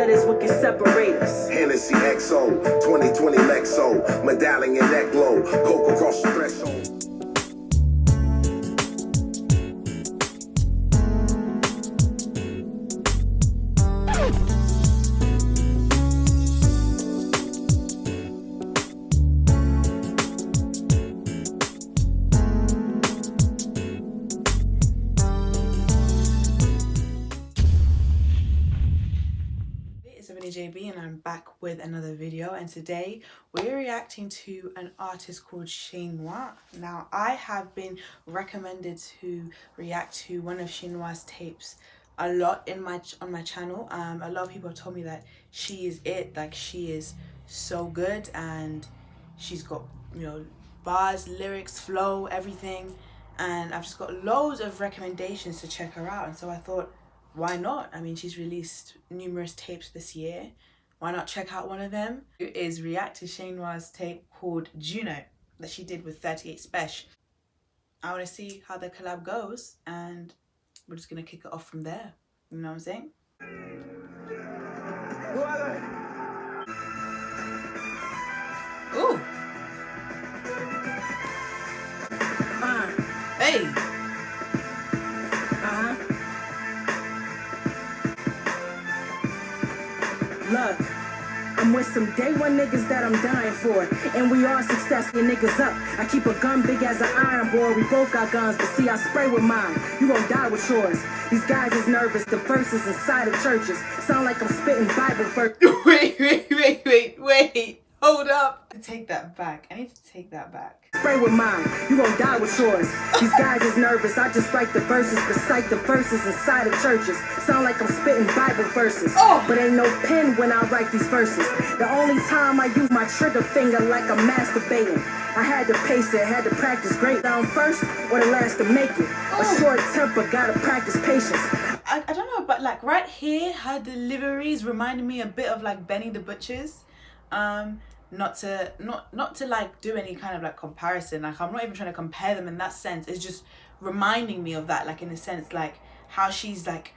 blood is what can separate us. Hennessy XO, 2020 Lexo, medallion neck low, coke across the threshold. It's Ebony JB and I'm back with another video, and today we're reacting to an artist called Che Noir. Now, I have been recommended to react to one of Che Noir's tapes a lot on my channel. A lot of people have told me that she is it, like she is so good, and she's got, you know, bars, lyrics, flow, everything, and I've just got loads of recommendations to check her out. And so I thought, why not? I mean, she's released numerous tapes this year. Why not check out one of them? It is react to Che Noir's tape called Juno that she did with 38 Spesh. I want to see how the collab goes, and we're just going to kick it off from there. You know what I'm saying? Ooh. Hey. Look, I'm with some day one niggas that I'm dying for, and we are successful niggas up. I keep a gun big as an iron board. We both got guns, but see, I spray with mine. You gon' die with yours. These guys is nervous. The verses inside of churches sound like I'm spitting Bible verse. Wait. Hold up. I take that back. I need to take that back. Spray with mine. You gon' die with yours. These guys is nervous. I just write the verses, recite the verses inside of churches. Sound like I'm spitting Bible verses. But ain't no pen when I write these verses. The only time I use my trigger finger like I'm masturbating. I had to pace it, had to practice great. Down first or the last to make it. A short temper, gotta practice patience. I don't know, but like right here, her deliveries reminded me a bit of like Benny the Butcher's. Not to like do any kind of like comparison, like I'm not even trying to compare them in that sense. It's just reminding me of that, like in a sense, like how she's like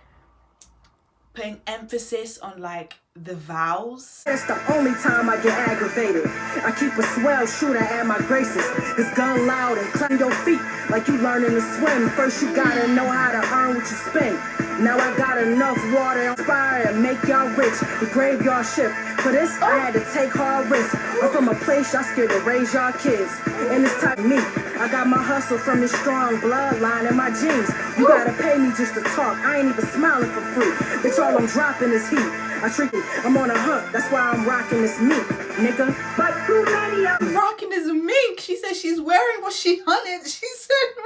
putting emphasis on like the vowels. That's the only time I get aggravated. I keep a swell shooter at my graces. This gun loud and clap your feet like you learning to swim. First you gotta know how to earn what you spend. Now I got enough water to inspire and make y'all rich. The graveyard shift. For this, I had to take hard risks. I'm from a place y'all scared to raise y'all kids. And it's type me. I got my hustle from this strong bloodline in my genes. You gotta pay me just to talk. I ain't even smiling for free. Bitch, all I'm dropping is heat. I'm on a hunt. That's why I'm rocking this mink, nigga. But too many of them. Rocking this mink. She said she's wearing what she hunted. She said,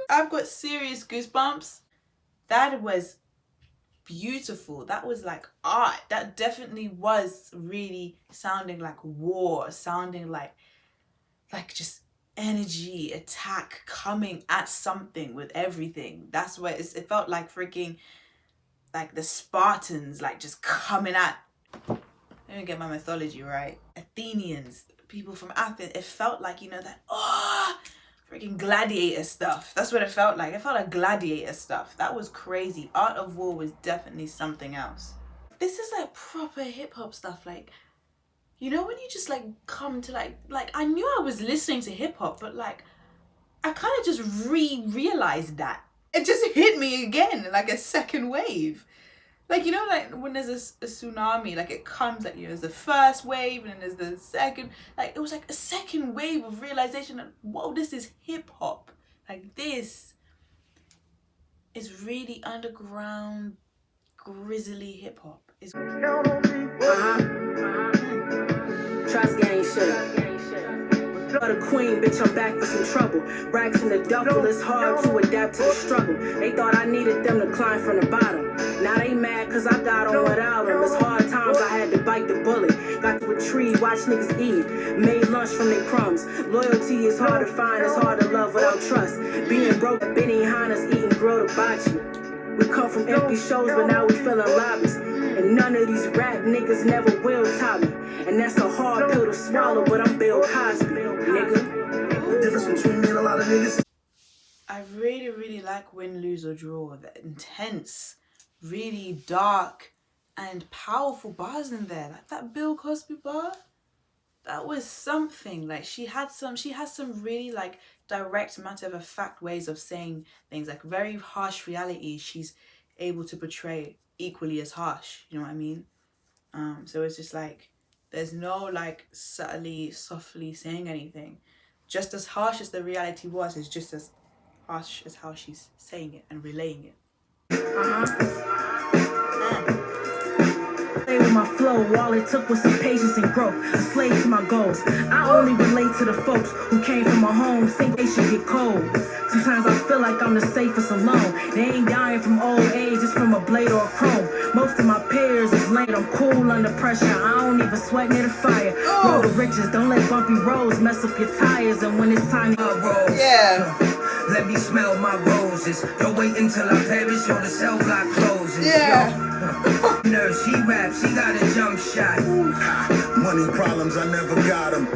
I've got serious goosebumps. That was beautiful. That was like art. That definitely was really sounding like war, sounding like just energy, attack, coming at something with everything. That's what it felt like. Freaking like the Spartans, like just coming at, let me get my mythology right, Athenians, people from Athens. It felt like, you know, that freaking gladiator stuff. That's what it felt like. It felt like gladiator stuff. That was crazy. Art of War was definitely something else. This is like proper hip-hop stuff. Like, you know, when you just like come to like I knew I was listening to hip-hop, but like I kind of just realized that. It just hit me again, like a second wave. Like, you know, like when there's a tsunami, like it comes, like, you know, there's the first wave and then there's the second. Like, it was like a second wave of realization that, whoa, this is hip hop. Like, this is really underground, grizzly hip hop. Trust gang shit. The queen, bitch, I'm back for some trouble. Racks in the duffel, it's hard to adapt to the struggle. They thought I needed them to climb from the bottom. Now they mad cause I got on without them. It's hard times, I had to bite the bullet. Got to retrieve, watch niggas eat. Made lunch from their crumbs. Loyalty is hard to find, it's hard to love without trust. Being broke, Benny Hanna's eating grilled hibachi. We come from empty shows, but now we filling lobbies. And none of these rap niggas never will top me. And that's a hard pill to swallow, but I'm Bill Cosby, nigga. The difference between me and a lot of niggas. I really like Win, Lose or Draw. The intense, really dark, and powerful bars in there. Like that Bill Cosby bar, that was something. Like she has some really like direct, matter of fact ways of saying things, like very harsh reality she's able to portray equally as harsh, you know what I mean? So it's just like there's no like subtly, softly saying anything. Just as harsh as the reality was, is just as harsh as how she's saying it and relaying it. With my flow, all it took was some patience and growth. A slave to my goals. I only relate to the folks who came from a home, think they should get cold. Sometimes I feel like I'm the safest alone. They ain't dying from old age, it's from a blade or a chrome. Most of my peers is late, I'm cool under pressure. I don't even sweat near the fire. Roll the riches, don't let bumpy roads mess up your tires. And when it's time to roll, Yeah. Let me smell my roses. Don't wait until I perish or the cell block closes. Yeah. Nurse, she raps, she got a jump shot. Money problems, I never got them.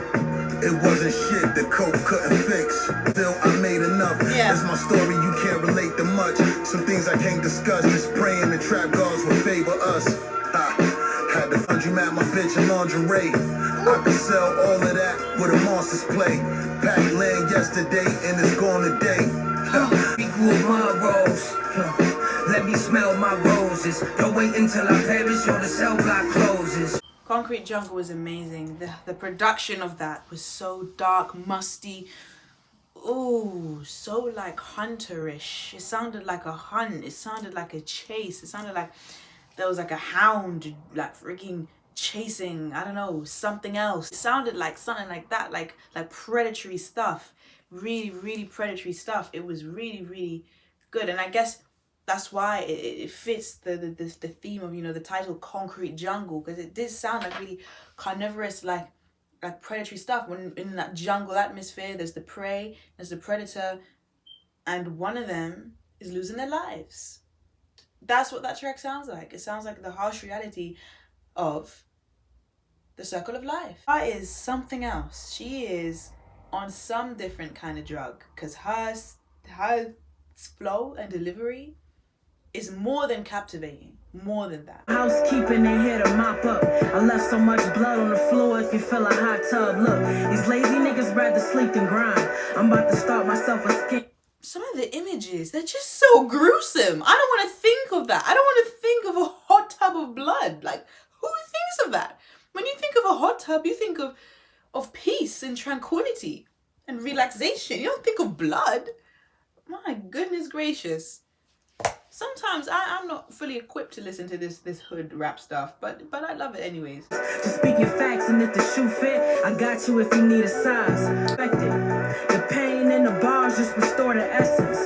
It wasn't shit that coke couldn't fix. Still, I made enough. Yeah. That's my story, you can't relate to much. Some things I can't discuss. Just praying the trap gods will favor us. Had to fund you at my bitch in lingerie. I could sell all of that with a monster's play. Packed land yesterday and it's gone today. We grew my rose. Let me smell my roses. Don't wait until I perish or the cell block closes. Concrete Jungle was amazing. The production of that was so dark, musty. Ooh, so like hunterish. It sounded like a hunt. It sounded like a chase. It sounded like there was like a hound like freaking chasing, I don't know, something else. It sounded like something like that, like predatory stuff. Really, really predatory stuff. It was really, really good. And I guess that's why it fits the theme of, you know, the title Concrete Jungle, because it did sound like really carnivorous, like predatory stuff. When in that jungle atmosphere, there's the prey, there's the predator, and one of them is losing their lives. That's what that track sounds like. It sounds like the harsh reality of the circle of life. That is something else. She is on some different kind of drug, because her flow and delivery is more than captivating, more than that. housekeeping, they here to mop up. I left so much blood on the floor it can fill a hot tub. Look, these lazy niggas rather sleep than grind. I'm about to start myself a skin. Some of the images, they're just so gruesome. I don't want to think of that. I don't want to think of a hot tub of blood. Like, who thinks of that? When you think of a hot tub, you think of peace and tranquility and relaxation. You don't think of blood. My goodness gracious. Sometimes I'm not fully equipped to listen to this hood rap stuff, but I love it anyways. Just speaking facts, and if the shoe fit, I got you if you need a size. Respect it. The pain in the bars just restore the essence.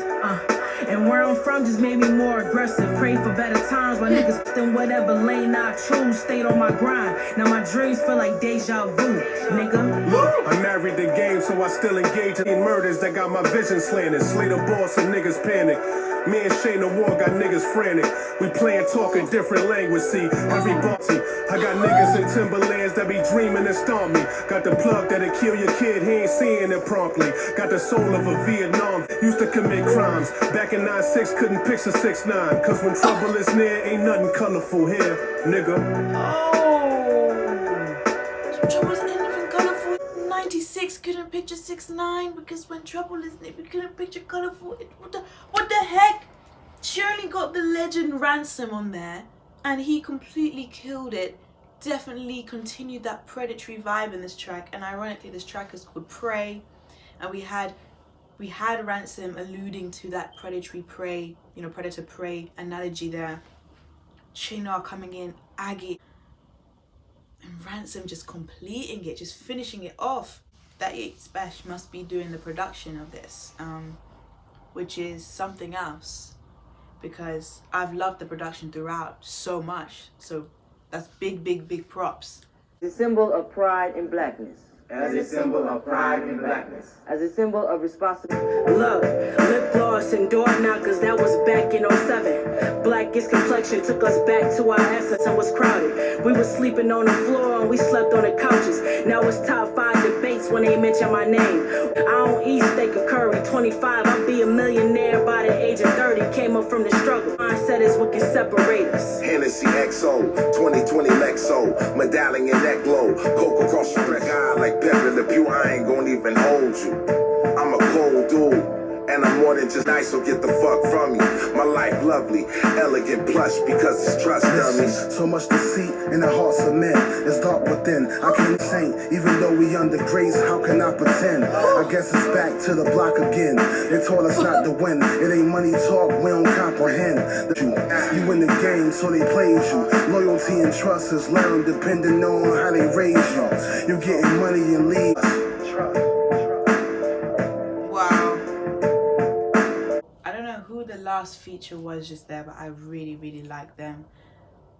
And where I'm from just made me more aggressive. Pray for better times while niggas in whatever lane I choose. Stayed on my grind. Now my dreams feel like deja vu, nigga. Look, I married the game, so I still engage in murders that got my vision slanted. Slay the boss and niggas panic. Me and Che Noir got niggas frantic. We playin' talking different language, see, every bossy. I got niggas in Timberlands that be dreaming and stomp me. Got the plug that'll kill your kid, he ain't seeing it promptly. Got the soul of a Vietnam, used to commit crimes. Back in 9-6, couldn't picture 6'9", cause when trouble is near, ain't nothing colorful here, nigga. Trouble is anything colorful. 96 couldn't picture 6'9", because when trouble is near, we couldn't picture colorful. What the heck? She only got the legend Ransom on there, and he completely killed it. Definitely continued that predatory vibe in this track, and ironically this track is called Prey, and we had Ransom alluding to that predatory prey, you know, predator prey analogy there. Che Noir coming in, Aggie, and Ransom just completing it, just finishing it off. That Spesh must be doing the production of this, which is something else, because I've loved the production throughout so much. So that's big props. As a symbol of pride and blackness. As a symbol of pride and blackness. As a symbol of responsibility. Look, lip gloss and door knockers, that was back in 07. Blackest complexion took us back to our essence and was crowded. We were sleeping on the floor and we slept on the couches. Now it's top 5 debate hates when they mention my name. I don't eat steak or curry. 25, I'll be a millionaire by the age of 30. Came up from the struggle. Mindset is what can separate us. Hennessy XO, 2020 Lexo, medallion and neck glow. Coke across your red eye like Pepe Le Pew. I ain't gonna even hold you. I'm a cold dude. And I'm more than just nice, so get the fuck from me. My life lovely, elegant, plush, because it's trust dummies. So much deceit in the hearts of men. It's dark within. I can't saint, even though we under grace. How can I pretend? I guess it's back to the block again. They told us not to win. It ain't money talk, we don't comprehend. You in the game, so they played you. Loyalty and trust is learned depending on how they raise you. You getting money and leave. Who the last feature was just there, but I really like them.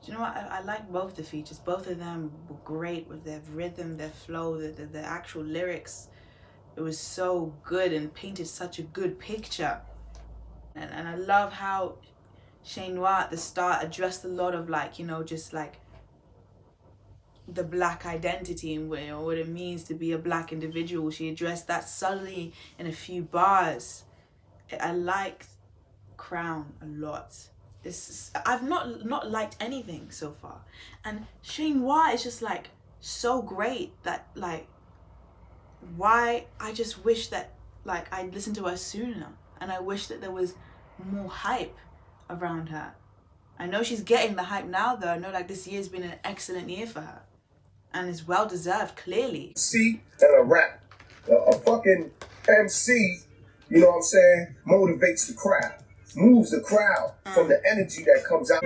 Do you know what? I like both the features. Both of them were great with their rhythm, their flow, the actual lyrics. It was so good and painted such a good picture. And I love how Che Noir at the start addressed a lot of, like, you know, just like the black identity and what it means to be a black individual. She addressed that subtly in a few bars. I liked Crown a lot. I've not liked anything so far, and Che Noir is just like so great that, like, why I just wish that, like, I listened to her sooner, and I wish that there was more hype around her. I know she's getting the hype now though. I know, like, this year's been an excellent year for her, and it's well deserved, clearly. MC and a rap, a fucking MC, you know what I'm saying, motivates the crowd. Moves the crowd from the energy that comes out.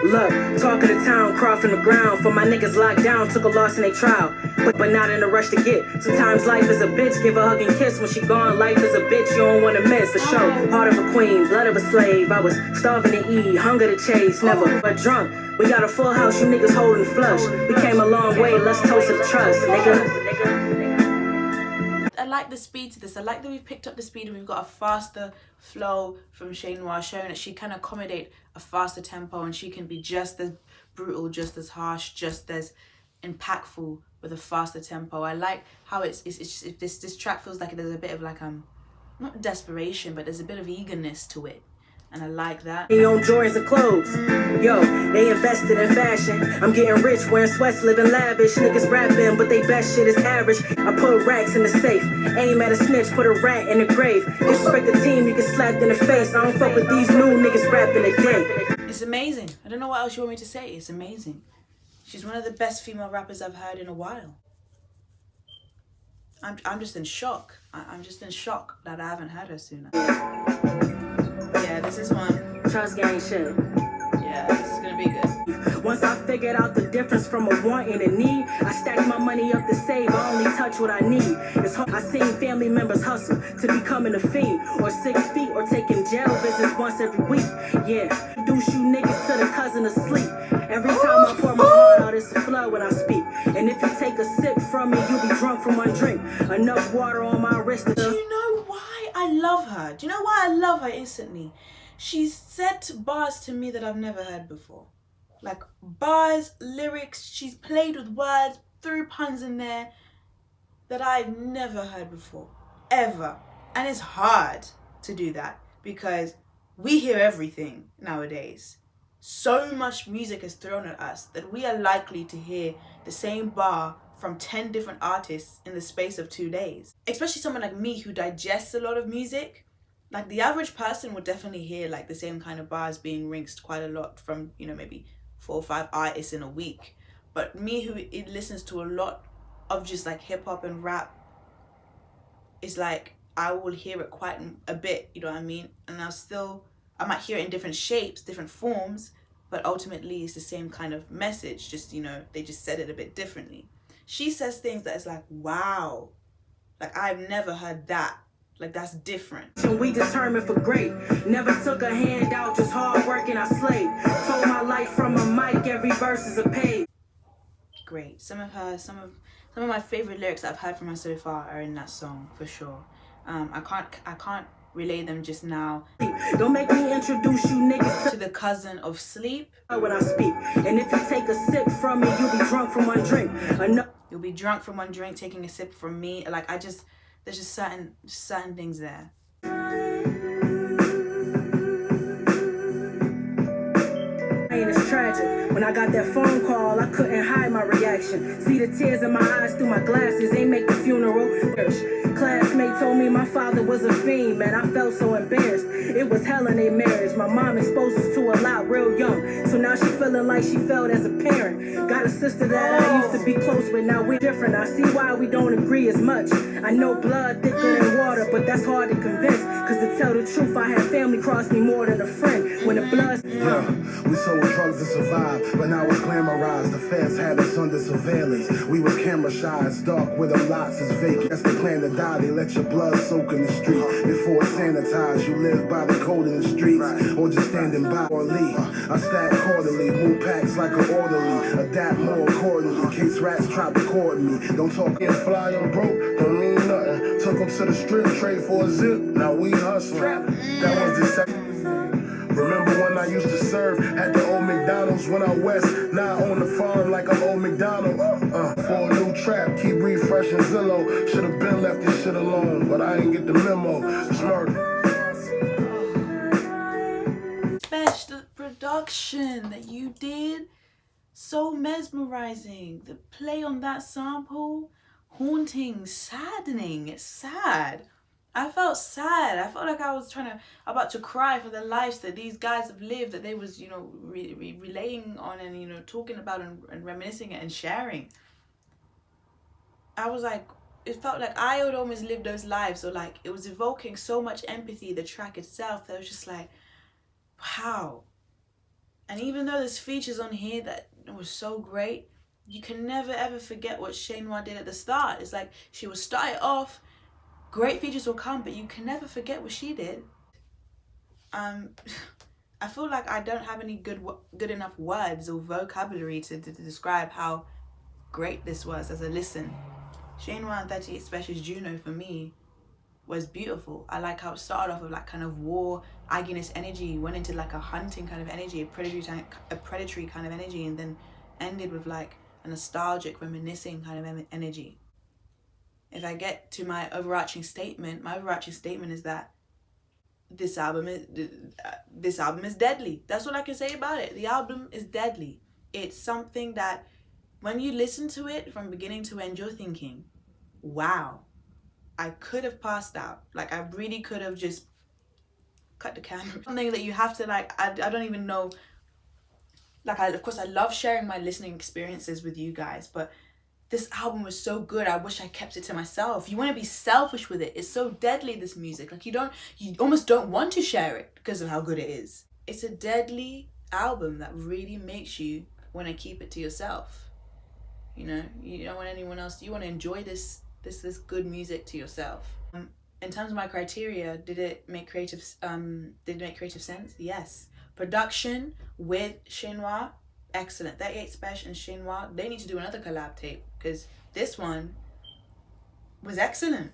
Look, talk of the town, crawl from the ground. For my niggas locked down, took a loss in their trial. But not in a rush to get. Sometimes life is a bitch, give a hug and kiss. When she gone, life is a bitch, you don't wanna miss. For sure, heart of a queen, blood of a slave. I was starving to eat, hunger to chase, never but drunk. We got a full house, you niggas holding flush. We came a long way, let's toast to the trust, nigga. I like the speed to this. I like that we've picked up the speed and we've got a faster flow from Che Noir, showing that she can accommodate a faster tempo and she can be just as brutal, just as harsh, just as impactful with a faster tempo. I like how this track feels like there's a bit of, like, not desperation, but there's a bit of eagerness to it. And I like that. They own Jordans and clothes. Yo, they invested in fashion. I'm getting rich, wearing sweats, living lavish. Niggas rapping, but they best shit is average. I put racks in the safe. Aim at a snitch, put a rat in the grave. Disrespect the team, you get slapped in the face. I don't fuck with these new niggas rapping today. It's amazing. I don't know what else you want me to say. It's amazing. She's one of the best female rappers I've heard in a while. I'm just in shock. I'm just in shock that I haven't heard her sooner. Yeah, this is one. Trust gang shit. Yeah, this is gonna be good. Once I figured out the difference from a want and a need, I stacked my money up to save. I only touch what I need. It's hard. I seen family members hustle to becoming a fiend, or 6 feet, or taking jail visits once every week. Yeah, introduce you niggas to the cousin of sleep. Every time I pour my heart out, it's a flood when I speak. And if you take a sip from me, you'll be drunk from one drink. Enough water on my wrist. Do you know why I love her? Do you know why I love her instantly? She's said bars to me that I've never heard before. Like, bars, lyrics, she's played with words, threw puns in there that I've never heard before, ever. And it's hard to do that because we hear everything nowadays. So much music is thrown at us that we are likely to hear the same bar from 10 different artists in the space of 2 days. Especially someone like me who digests a lot of music. Like, the average person would definitely hear, like, the same kind of bars being rinsed quite a lot from, you know, maybe 4 or 5 artists in a week. But me, who listens to a lot of just, like, hip-hop and rap, is like, I will hear it quite a bit, you know what I mean? And I might hear it in different shapes, different forms, but ultimately it's the same kind of message, just, you know, they just said it a bit differently. She says things that is like, wow, like, I've never heard that. Like, that's different. We determined for great. Never took a handout, just hard work and I slaved. Told my life from a mic, every verse is a page. Great. Some of my favorite lyrics I've heard from her so far are in that song, for sure. I can't relay them just now. Don't make me introduce you niggas to the cousin of sleep. When I speak, and if you take a sip from me, you'll be drunk from one drink. You'll be drunk from one drink, taking a sip from me. Like, there's just certain things there. It's tragic. When I got that phone call, I couldn't hide my reaction. See the tears in my eyes through my glasses, ain't make the funeral. Classmate told me my father was a fiend, man, I felt so embarrassed. It was hell in their marriage. My mom exposed us to a lot real young, so now she feeling like she felt as a parent. Got a sister that I used to be close with, now we're different. I see why we don't agree as much. I know blood thicker than water, but that's hard to convince. Cause to tell the truth, I had family cross me more than a friend. When the blood... We sold drugs to survive, but now it's glamorized. The feds had us under surveillance. We was camera shy, it's dark where the lots is vacant. That's the plan to die, they let your blood soak in the street. Before it's sanitized, you live by the code in the streets, or just standing by or leave. I stack quarterly, move packs like an orderly, adapt more accordingly, in case rats try to record me. Don't talk and fly on broke, don't mean nothing. Took them to the strip, trade for a zip, now we hustling. That was the second. Remember when I used to serve at the old McDonald's when I west, now I own the farm like I'm old McDonald. For a new trap, keep refreshing Zillow. Should've been left this shit alone, but I ain't get the memo. It's murder. Spesh, the production that you did, so mesmerizing. The play on that sample, haunting, saddening. It's sad. I felt sad. I felt like I was about to cry for the lives that these guys have lived, that they was, you know, relaying on and, you know, talking about and reminiscing it and sharing. I was like, it felt like I had almost lived those lives. So like, it was evoking so much empathy, the track itself, that it was just like, wow. And even though there's features on here that was so great, you can never ever forget what Che Noir did at the start. It's like, she would start it off, great features will come, but you can never forget what she did. I feel like I don't have any good enough words or vocabulary to describe how great this was as a listen. Che Noir and 38 Spesh's Juno for me was beautiful. I like how it started off with like kind of war, agginess energy, went into like a hunting kind of energy, a predatory kind of energy, and then ended with like a nostalgic, reminiscing kind of energy. If I get to my overarching statement is that this album is deadly. That's what I can say about it. The album is deadly. It's something that when you listen to it from beginning to end, you're thinking, wow, I could have passed out. Like, I really could have just cut the camera. Something that you have to like, I don't even know. Like, of course I love sharing my listening experiences with you guys, but this album was so good, I wish I kept it to myself. You want to be selfish with it. It's so deadly, this music. Like, you almost don't want to share it because of how good it is. It's a deadly album that really makes you want to keep it to yourself. You know, you don't want anyone else. You want to enjoy this good music to yourself. In terms of my criteria, did it make creative sense? Yes. Production with Che Noir, excellent. 38 Spesh and Che Noir, they need to do another collab tape because this one was excellent.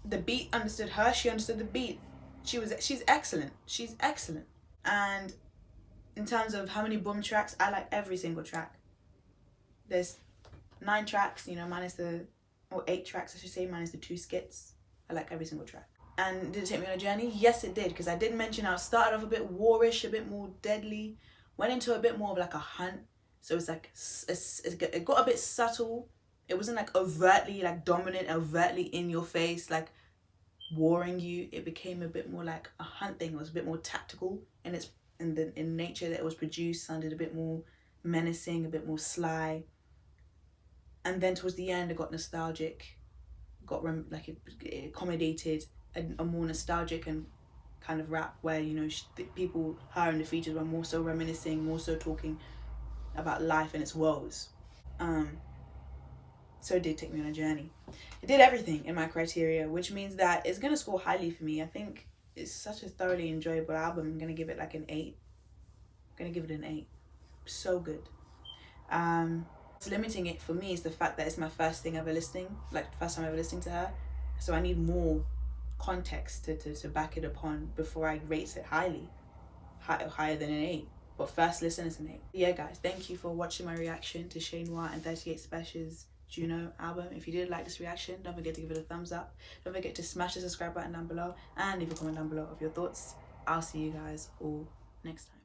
The beat understood her, she understood the beat. She's excellent. She's excellent. And in terms of how many boom tracks, I like every single track. There's 9 tracks, you know, or 8 tracks I should say, minus the 2 skits. I like every single track. And did it take me on a journey? Yes, it did, because I did mention I started off a bit warish, a bit more deadly, went into a bit more of like a hunt. So it's like, it got a bit subtle. It wasn't like overtly like dominant, overtly in your face, like warring you. It became a bit more like a hunt thing. It was a bit more tactical in nature that it was produced, sounded a bit more menacing, a bit more sly. And then towards the end, it got nostalgic, it accommodated a more nostalgic and kind of rap where, you know, people, her and the features were more so reminiscing, more so talking about life and its woes. So it did take me on a journey. It did everything in my criteria, which means that it's going to score highly for me. I think it's such a thoroughly enjoyable album. I'm going to give it like an 8. I'm going to give it an 8. So good. What's limiting it for me is the fact that it's my first time ever listening to her. So I need more context to back it upon before I rate it higher than an 8. but first listen is an 8. Yeah guys, thank you for watching my reaction to Che Noir and 38 Spesh's Juno album. If you did like this reaction, don't forget to give it a thumbs up. Don't forget to smash the subscribe button down below and leave a comment down below of your thoughts. I'll see you guys all next time.